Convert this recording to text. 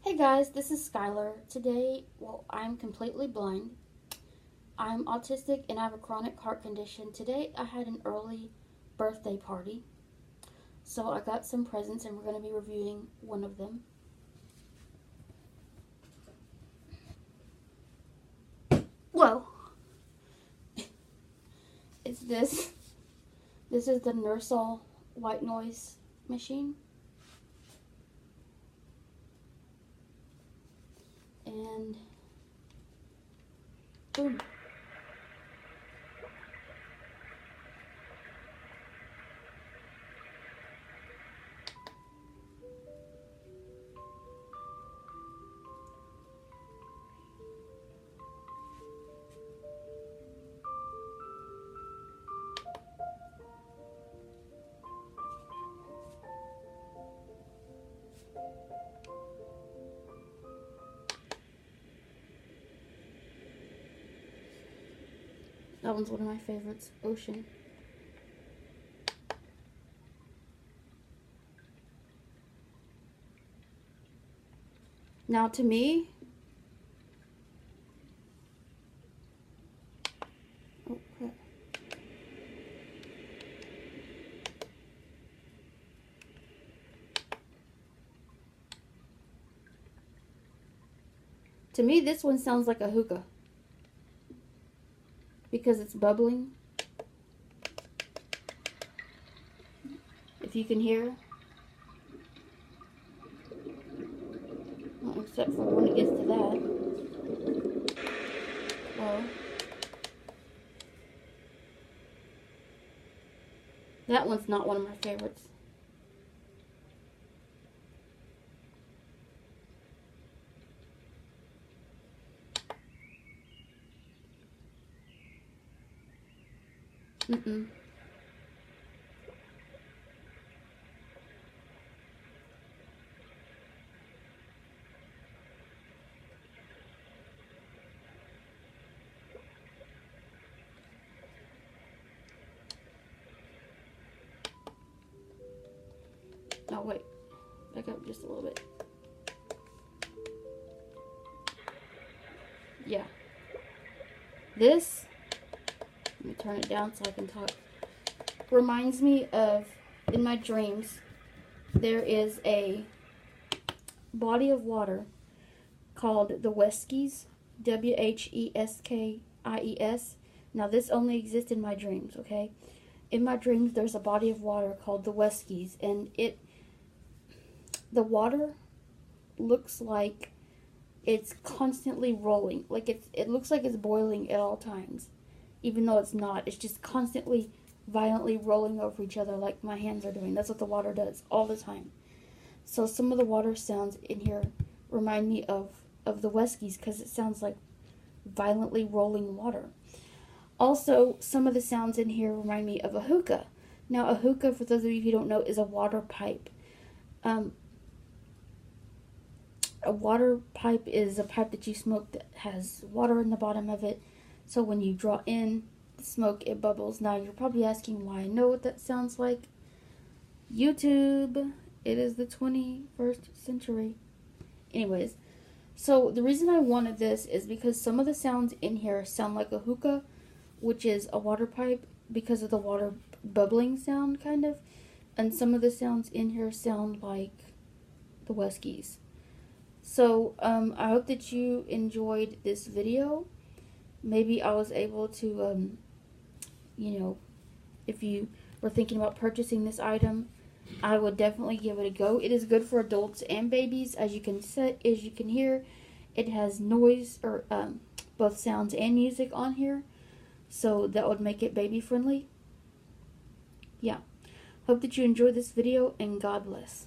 Hey guys, this is Skylar. Today, I'm completely blind. I'm autistic and I have a chronic heart condition. Today, I had an early birthday party. So I got some presents and we're going to be reviewing one of them. Whoa! It's this. This is the Nursal white noise machine. And boom. That one's one of my favorites, Ocean. Now to me, oh crap. To me, this one sounds like a hookah because it's bubbling. If you can hear. Well, except for when it gets to that. Well, that one's not one of my favorites. Mm-mm. Oh, wait. Back up just a little bit. Yeah. This, let me turn it down so I can talk, reminds me of, in my dreams, there is a body of water called the Wheskies, Wheskies. Now, this only exists in my dreams, okay? In my dreams, there's a body of water called the Wheskies, and the water looks like it's constantly rolling. Like it looks like it's boiling at all times, even though it's not. It's just constantly, violently rolling over each other like my hands are doing. That's what the water does all the time. So some of the water sounds in here remind me of the Wheskies because it sounds like violently rolling water. Also, some of the sounds in here remind me of a hookah. Now, a hookah, for those of you who don't know, is a water pipe. A water pipe is a pipe that you smoke that has water in the bottom of it. So when you draw in the smoke, it bubbles. Now, you're probably asking why I know what that sounds like. YouTube. It is the 21st century. Anyways, so the reason I wanted this is because some of the sounds in here sound like a hookah, which is a water pipe, because of the water bubbling sound, kind of. And some of the sounds in here sound like the Wheskies. So, I hope that you enjoyed this video. Maybe I was able to, you know, if you were thinking about purchasing this item, I would definitely give it a go. It is good for adults and babies. As you can hear, it has noise, or both sounds and music on here. So that would make it baby friendly. Yeah. Hope that you enjoyed this video, and God bless.